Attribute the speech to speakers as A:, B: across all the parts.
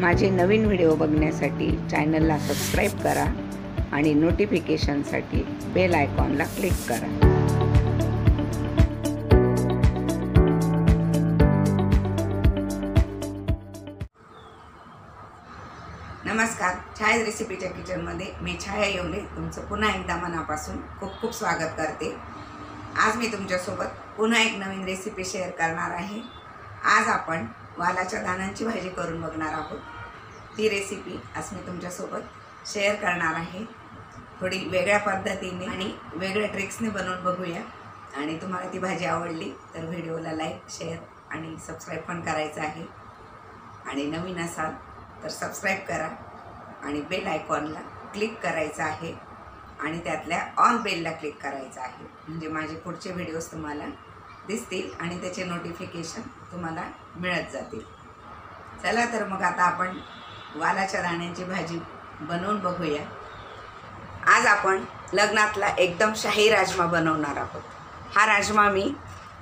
A: माझे नवीन व्हिडिओ बघण्यासाठी चॅनलला सबस्क्राईब करा आणि नोटिफिकेशनसाठी बेल आयकॉनला क्लिक करा. नमस्कार, छाया रेसिपीच्या किचनमध्ये मी छाया येवले तुमचं पुन्हा एकदा मनापासून खूप खूप स्वागत करते. आज मी तुमच्यासोबत पुन्हा एक नवीन रेसिपी शेअर करणार आहे. आज आपण वालाच्या दाण्यांची भाजी करून बघणार आहोत. ती रेसिपी आज मी तुमच्यासोबत शेअर करणार आहे. थोडी वेगळ्या पद्धतीने आणि वेगळ्या ट्रिक्सने बनवून बघूया. आणि तुम्हाला ती भाजी आवडली तर व्हिडिओला लाईक, शेअर आणि सबस्क्राईब पण करायचं आहे. आणि नवीन असाल तर सबस्क्राईब करा आणि बेल आयकॉनला क्लिक करायचं आहे आणि त्यातल्या ऑल बेलला क्लिक करायचं आहे. म्हणजे माझे पुढचे व्हिडिओज तुम्हाला दिसतील आणि त्याचे नोटिफिकेशन तुम्हाला मिळत जातील. चला तर मग आता आपण वालाच्या दाण्यांची भाजी बनवून बघूया. आज आपण लग्नातला एकदम शाही राजमा बनवणार आहोत. हा राजमा मी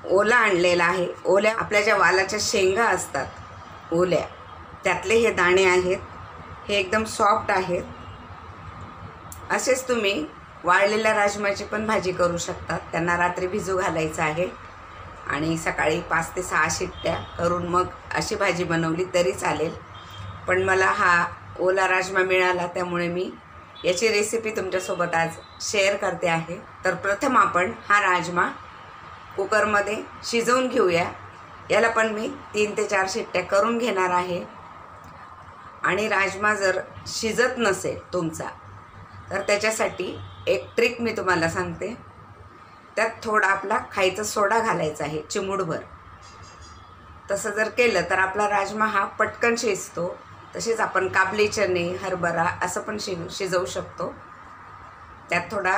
A: ओला आणलेला आहे. ओल्या आपल्या ज्या वालाच्या शेंगा असतात ओल्या, त्यातले हे दाणे आहेत. हे एकदम सॉफ्ट आहेत. असेच तुम्ही वाळलेल्या राजमाची पण भाजी करू शकतात. त्यांना रात्री भिजू घालायचं आहे आणि सकाळी 5 ते 6 शिट्ट्या करून मग अशी भाजी बनवली तरी चालेल. पण मला हा ओला राजमा मिळाला त्यामुळे मी याची रेसिपी तुमच्यासोबत आज शेअर करते आहे. तर प्रथम आपण हा राजमा कुकरमध्ये शिजवून घेऊया. याला पण मी 3 ते 4 शिट्ट्या करून घेणार आहे. आणि राजमा जर शिजत नसेल तुमचा तर त्याच्यासाठी एक ट्रिक मी तुम्हाला सांगते. त्यात थोडा आपला खायचा सोडा घालायचा आहे, चिमूटभर. तसं जर केलं तर आपला राजमा हा पटकन शिजतो. तसेच आपण काबली चणे, हरभरा असं पण शिजवू शकतो. त्यात थोडा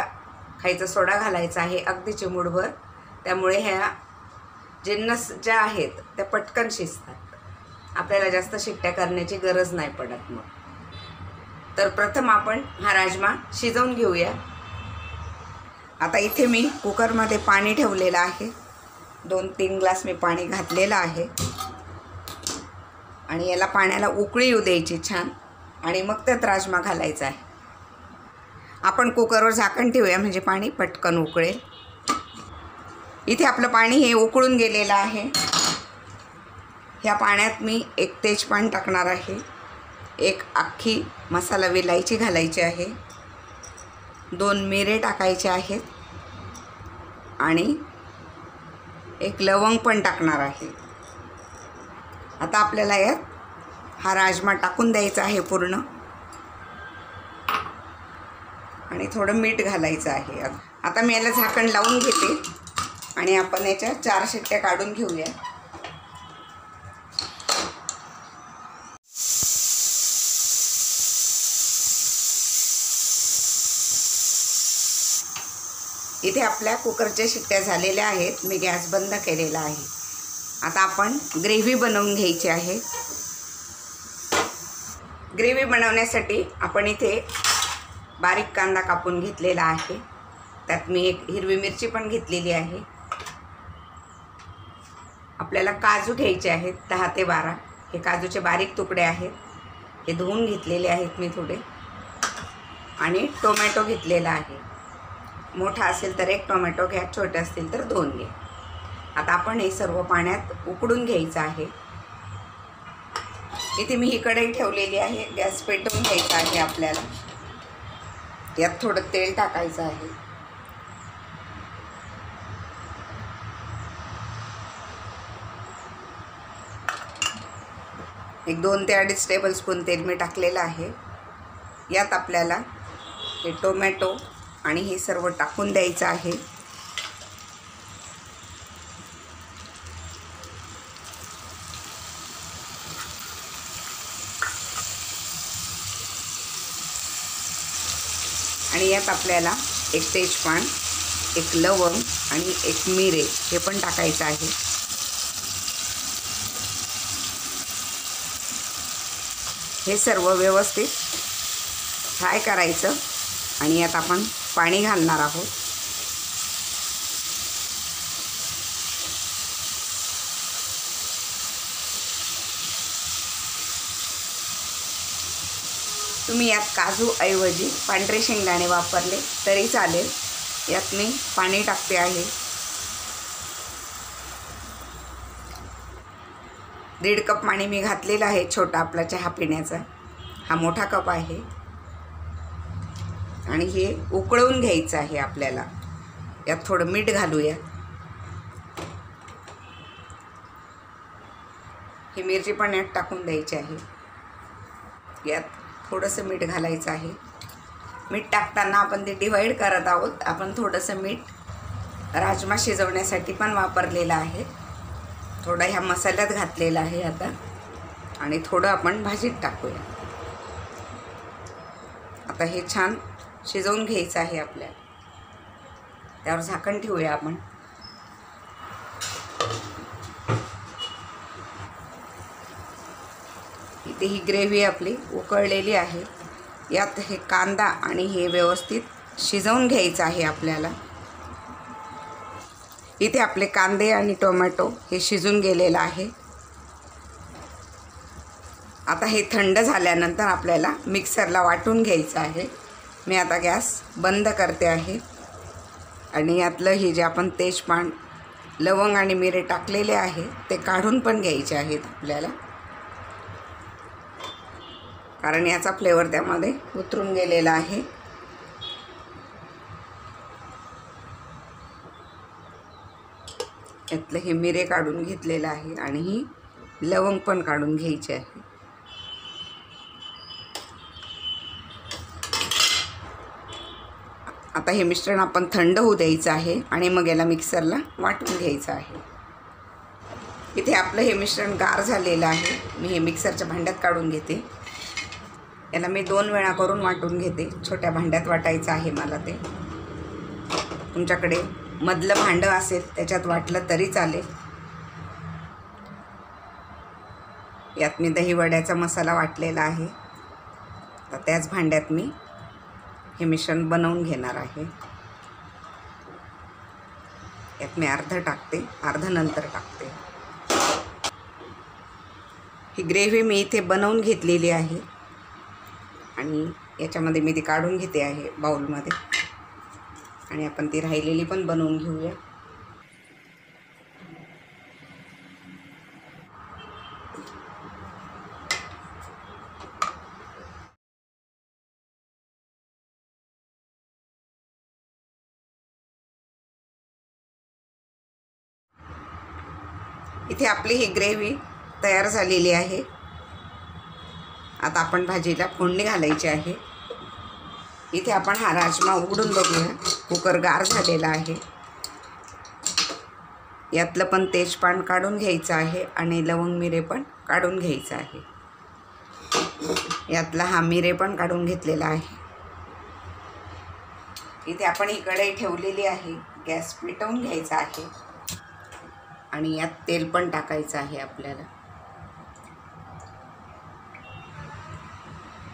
A: खायचा सोडा घालायचा आहे, अगदी चिमूटभर. त्यामुळे ह्या जिन्नस ज्या आहेत त्या पटकन शिजतात. आपल्याला जास्त शिट्ट्या करण्याची गरज नाही पडत मग. तर प्रथम आपण हा राजमा शिजवून घेऊया. आता इथे मी कुकरमध्ये पाणी ठेवलेलं आहे. 2-3 ग्लास मी पाणी घातलेलं आहे. आणि याला पाण्याला उकळी येऊ द्यायची छान. आणि मग त्यात राजमा घालायचा आहे. आपण कुकरवर झाकण ठेवूया म्हणजे पाणी पटकन उकळेल. इथे आपलं पाणी हे उकळून गेलेलं आहे. ह्या पाण्यात मी 1 तेजपान टाकणार आहे. 1 अख्खी मसाला वेलायची घालायची आहे. 2 मिरे टाकायचे आहेत. आणि 1 लवंग पण टाकणार आहे. आता आपल्याला यात हा राजमा टाकून द्यायचा आहे पूर्ण. आणि थोडं मीठ घालायचं आहे. आता मी याला झाकण लावून घेते आणि आपण याच्या 4 शिट्ट्या काढून घेऊया. इथे आपल्या कुकरच्या शिट्ट्या झालेल्या आहेत. मी गॅस बंद केलेला आहे. आता आपण ग्रेव्ही बनवून घ्यायची आहे. ग्रेव्ही बनवण्यासाठी आपण इथे बारीक कांदा कापून घेतलेला आहे. त्यात मी 1 हिरवी मिरची पण घेतलेली आहे. आपल्याला काजू घ्यायचे आहेत 10 ते 12. हे काजूचे बारीक तुकडे आहेत. हे धुवून घेतलेले आहेत मी थोडे. आणि टोमॅटो घेतलेला आहे. मोठा असेल तर 1 टोमॅटो घ्या, छोटे असतील तर 2 घ्या. आता आपण हे सर्व पाण्यात उकडून घ्यायचं आहे. इथे मी ही कढई ठेवलेली आहे. गॅस पेटवून घ्यायचा आहे आपल्याला. यात थोडं तेल टाकायचं आहे. एक 2 ते 2.5 टेबलस्पून तेल मी टाकलेलं आहे. यात आपल्याला हे टोमॅटो आणि हे सर्व टाकून द्यायचं आहे. आणि यात आपल्याला 1 तेजपान, 1 लवंग आणि 1 मिरे हे पण टाकायचं आहे. हे सर्व व्यवस्थित फ्राय करायचं. आणि यात आपण पाणी घालणार आहोत. तुम्ही यात काजू ऐवजी पांढरे शेंगदाणे वापरले तरी चालेल। यात मी पाणी टाकते आहे। 1.5 कप पाणी मी घातलेलं आहे। छोटा आपला चहा पिण्याचा हा मोठा कप आहे आणि हे उकळवून घ्यायचं आहे आपल्याला। यात थोडं मीठ घालूया। ही मिरची पण यात टाकून द्यायची आहे। यात थोडंसं मीठ घालायचं आहे। मीठ टाकताना आपण ते डिवाइड करत आहोत। आपण थोडंसं मीठ राजमा शिजवण्यासाठी पण वापरलेलं आहे। थोडं ह्या मसाल्यात घातलेलं आहे आता आणि थोडं आपण भाजीत टाकूया। आता हे छान शिजवून घ्यायचं आहे आपल्याला। त्यावर झाकण ठेवूया आपण। इथे ही ग्रेव्ही आपली उकळलेली आहे। यात हे कांदा आणि हे व्यवस्थित शिजवून घ्यायचं आहे आपल्याला। इथे आपले कांदे आणि टोमॅटो हे शिजून गेलेलं आहे। आता हे थंड झाल्यानंतर आपल्याला मिक्सरला वाटून घ्यायचं आहे। मी आता गॅस बंद करते आहे आणि यातलं हे जे आपण तेजपान, लवंग आणि मिरे टाकलेले आहे ते काढून पण घ्यायचे आहेत आपल्याला, कारण याचा फ्लेवर त्यामध्ये उतरून गेलेला आहे। यातले हे मिरे काढून घेतलेलं आहे आणि ही लवंग पण काढून घ्यायची आहे। आता हे मिश्रण आपण थंड होऊ द्यायचं आहे आणि मग याला मिक्सरला वाटून घ्यायचं आहे। इथे आपलं हे मिश्रण गार झालेलं आहे। मी हे मिक्सरच्या भांड्यात काढून घेते। याला मी 2 वेळा करून वाटून घेते। छोट्या भांड्यात वाटायचं आहे मला ते। तुमच्याकडे मधलं भांडं असेल त्याच्यात वाटलं तरी चालेल। यात मी दही वड्याचा मसाला वाटलेला आहे। तर त्याच भांड्यात मी हे मिश्रण बनवून घेणार आहे। यात मी अर्ध टाकते, अर्ध नंतर टाकते। ही ग्रेव्ही मी इथे बनवून घेतलेली आहे आणि याच्यामध्ये मी ती काढून घेते आहे बाउलमध्ये आणि आपण ती राहिलेली पण बनवून घेऊया। इथे आपली ही ग्रेव्ही तयार झालेली आहे। आता आपण भाजीला फोडणी घालायची आहे। इथे आपण हा राजमा उघडून बघूया। कुकर गार झालेला आहे। यातलं पण तेजपान काढून घ्यायचं आहे आणि लवंग मिरे पण काढून घ्यायचं आहे। यातला हा मिरे पण काढून घेतलेला आहे। इथे आपण ही कढई ठेवलेली आहे। गॅस पेटवून घ्यायचा आहे आणि यात तेल पण टाकायचं आहे आपल्याला।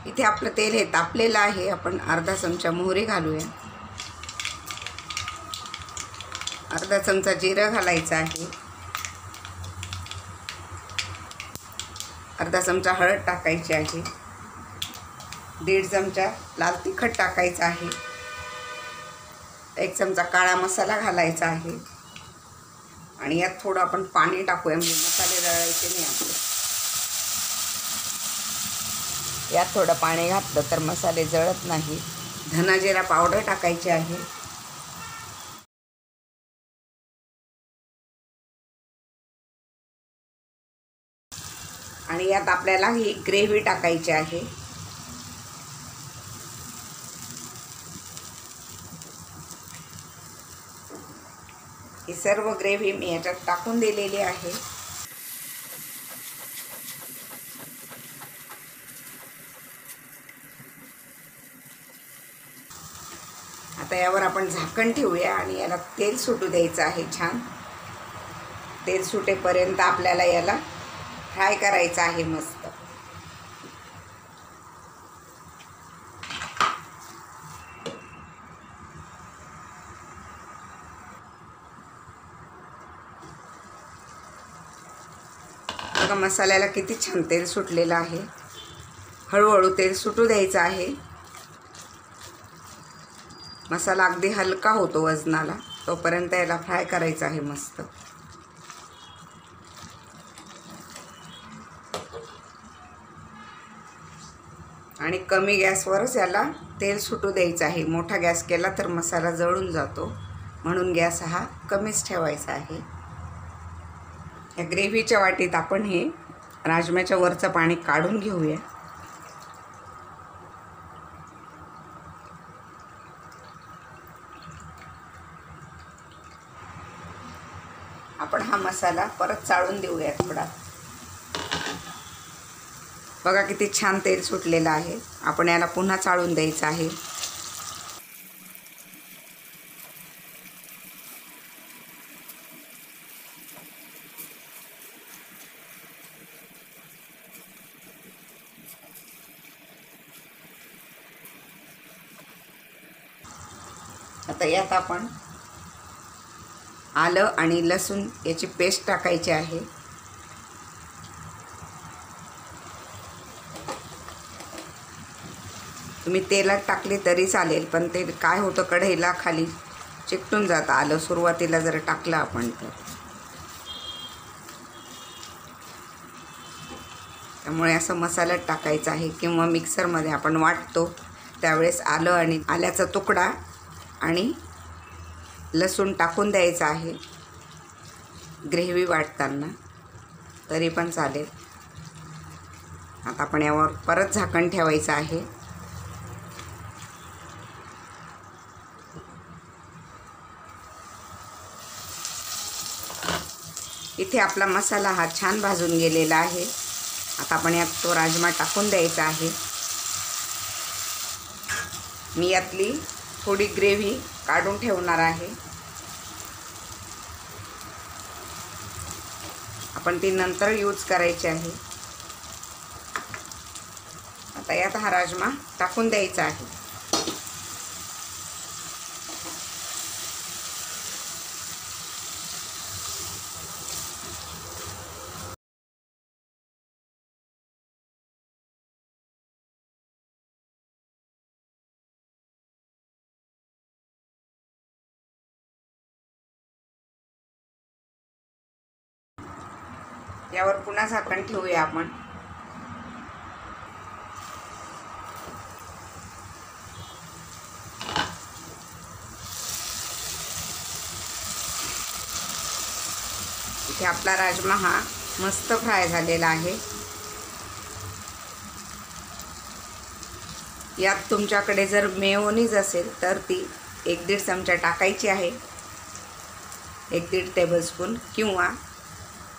A: इथे आपलं तेल हे तापलेलं आहे। आपण अर्धा चमचा मोहरी घालूया। अर्धा चमचा जिरं घालायचं आहे। अर्धा चमचा हळद टाकायची आहे। 1.5 चमचा लाल तिखट टाकायचं आहे। 1 चमचा काळा मसाला घालायचा आहे आणि यात थोडं आपण पाणी टाकूया, म्हणजे मसाले जळायचे नाही आपले। यात थोडं पाणी घातलं तर मसाले जळत नाही। धना जिरा पावडर टाकायची आहे आणि यात आपल्याला ही ग्रेव्ही टाकायची आहे। ही सर्व ग्रेव्ही मी याच्यात टाकून दिलेली आहे। आता यावर आपण झाकण ठेवूया आणि याला तेल सुटू द्यायचं आहे। छान तेल सुटेपर्यंत आपल्याला याला फ्राय करायचं आहे मस्त। बघा मसाल्याला किती छान तेल सुटलेलं आहे। हळूहळू तेल सुटू द्यायचं आहे. मसाला अगदी हलका होतो वजनाला, तोपर्यंत याला फ्राय करायचं आहे मस्त. आणि कमी गॅसवरच याला तेल सुटू द्यायचं आहे. मोठा गॅस केला तर मसाला जळून जातो, म्हणून गॅस हा कमीच ठेवायचा आहे. या ग्रेव्हीच्या वाटीत आपण हे राजम्याच्या वरचं पाणी काढून घेऊया. आपण हा मसाला परत चाळून देऊया थोडा. बघा किती छान तेल सुटलेलं आहे. आपण याला पुन्हा चाळून द्यायचं आहे. आता यात आपण आलं आणि लसूण याची पेस्ट टाकायची आहे. तुम्ही तेलात टाकली तरी चालेल, पण ते काय होतं कढईला खाली चिकटून जातं आलं सुरुवातीला जर टाकलं आपण तर. त्यामुळे असं मसाल्यात टाकायचं आहे किंवा मिक्सरमध्ये आपण वाटतो त्यावेळेस आलं आणि आल्याचा तुकडा आणि लसूण टाकून द्यायचा आहे ग्रेव्ही वाटताना, तरी पण चालेल. आता आपण यावर परत झाकण ठेवायचं आहे. इथे आपला मसाला हा छान भाजून गेलेला आहे. आता आपण यात तो राजमा टाकून द्यायचा आहे. मी यातली थोडी ग्रेव्ही काढून ठेवणार आहे. आपण ती नंतर यूज करायची आहे. आता यात हा राजमा टाकून द्यायचा आहे. यावर पुन्हा झाकण ठेवूया आपण. इथे आपला राजमा हा मस्त फ्राय झालेला आहे. यात तुमच्याकडे जर मेयोनीज असेल तर ती 1-1.5 चमचा टाकायची आहे, 1-1.5 टेबलस्पून. किंवा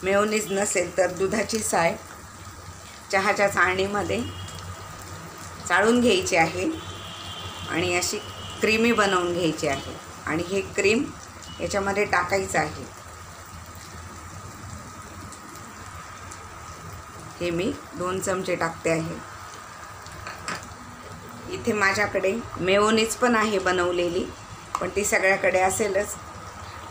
A: मेयोनीज नसेल तर दुधाची साय चहाच्या चाळणीमध्ये चाळून घ्यायची आहे आणि अशी क्रीमी बनवून घ्यायची आहे. आणि हे क्रीम याच्यामध्ये टाकायचं आहे. हे मी 2 चमचे टाकते आहे. इथे माझ्याकडे मेयोनीज पण आहे बनवलेली, पण ती सगळ्याकडे असेलच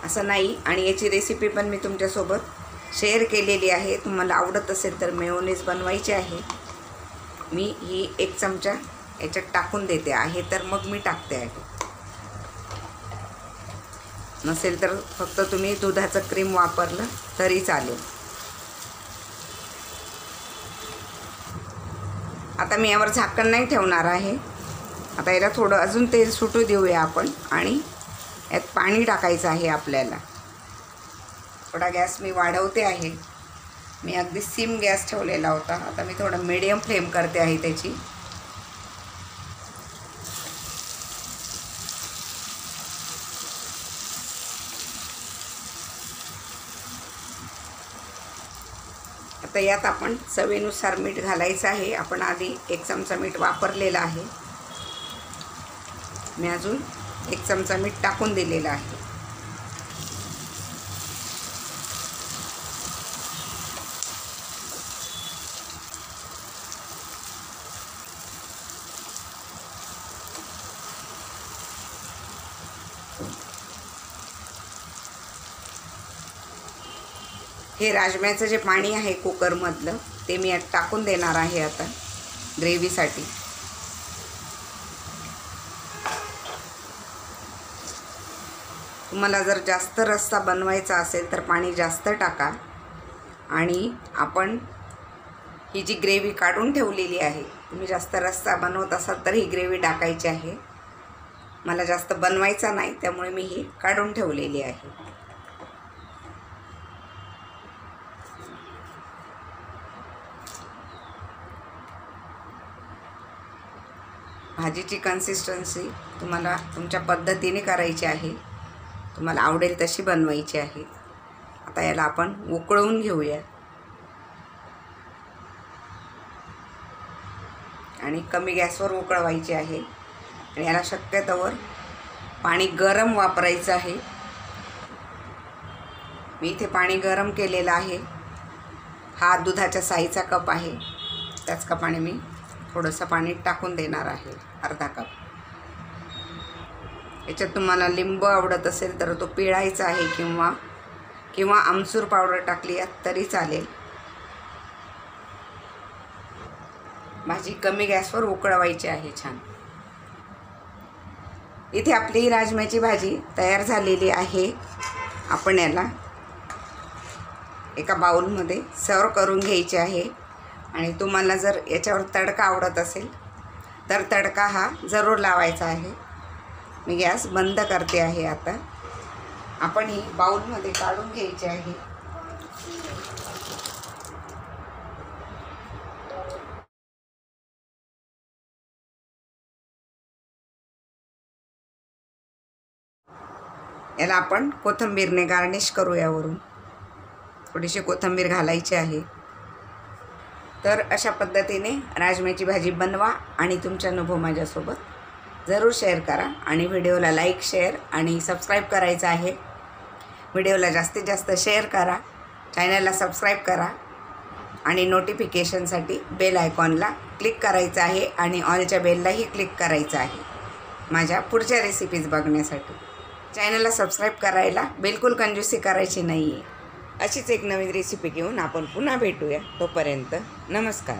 A: असं नाही. आणि याची रेसिपी पण मी तुमच्यासोबत शेअर केलेली आहे. तुम्हाला आवडत असेल तर मेयोनीज बनवायची आहे. मी ही 1 चमचा याच्यात टाकून देते आहे, तर मग मी टाकते आहे. नसेल तर फक्त तुम्ही दुधाचं क्रीम वापरलं तरी चालेल. आता मी यावर झाकण नाही ठेवणार आहे. आता याला थोडं अजून तेल सुटू देऊया आपण. आणि यात पाणी टाकायचं आहे आपल्याला. थोडा गॅस मी वाढवते आहे. मी अगदी सिम गॅस ठेवलेला होता, आता मी थोडं मीडियम फ्लेम करते आहे त्याची. आता यात आपण चवीनुसार मीठ घालायचं आहे. आपण आधी 1 चमचा मीठ वापरलेला आहे. मी अजून 1 चमचा मीठ टाकून दिलेला आहे. हे राजम्याचं जे पाणी आहे कुकरमधलं ते मी यात टाकून देणार आहे आता. ग्रेव्हीसाठी. तुम्हाला जर जास्त रस्सा बनवायचा असेल तर पाणी जास्त टाका. आणि आपण ही जी ग्रेव्ही काढून ठेवलेली आहे, तुम्ही जास्त रस्सा बनवत असाल तर ही ग्रेव्ही टाकायची आहे. मला जास्त बनवायचा नाही त्यामुळे मी ही काढून ठेवलेली आहे. भाजीची कन्सिस्टन्सी तुम्हाला तुमच्या पद्धतीने करायची आहे, तुम्हाला आवडेल तशी बनवायची आहे. आता याला आपण उकळवून घेऊया आणि कमी गॅसवर उकळवायची आहे. आणि याला शक्यतोवर पाणी गरम वापरायचं आहे. मी इथे पाणी गरम केलेलं आहे. हा दुधाच्या साईचा कप आहे, त्याच कपाने मी थोडंसं पाणी टाकून देणार आहे, अर्धा कप. याच्यात तुम्हाला लिंबू आवडत असेल तर तो पिळायचा आहे किंवा आमचूर पावडर टाकली तरी चालेल. भाजी कमी गॅसवर उकळवायची आहे छान. इथे आपली राजम्याची भाजी तयार झालेली आहे. आपण याला एका बाउलमध्ये सर्व करून घ्यायची आहे. आणि तुम्हाला जर याच्यावर तडका आवडत असेल तर तडका हा जरूर लावायचा आहे. मी गॅस बंद करते आहे. आता आपण ही बाउलमध्ये काढून घ्यायची आहे. याला आपण कोथिंबीरने गार्निश करूया. वरून थोडीशी कोथिंबीर घालायची आहे. तर अशा पद्धतीने राजम्याची भाजी बनवा आणि तुमचे अनुभव माझ्यासोबत जरूर शेअर करा. आणि व्हिडिओला लाईक, शेअर आणि सबस्क्राईब करायचं आहे. व्हिडिओला जास्तीत जास्त शेअर करा, चॅनलला सबस्क्राईब करा आणि नोटिफिकेशनसाठी बेल आयकॉनला क्लिक करायचं आहे आणि ऑलच्या बेललाही क्लिक करायचं आहे माझ्या पुढच्या रेसिपीज बघण्यासाठी. चॅनलला सबस्क्राईब करायला बिलकुल कंजूसी करायची नाही आहे. अशीच एक नवीन रेसिपी घेऊन आपण पुन्हा भेटूया. तोपर्यंत नमस्कार.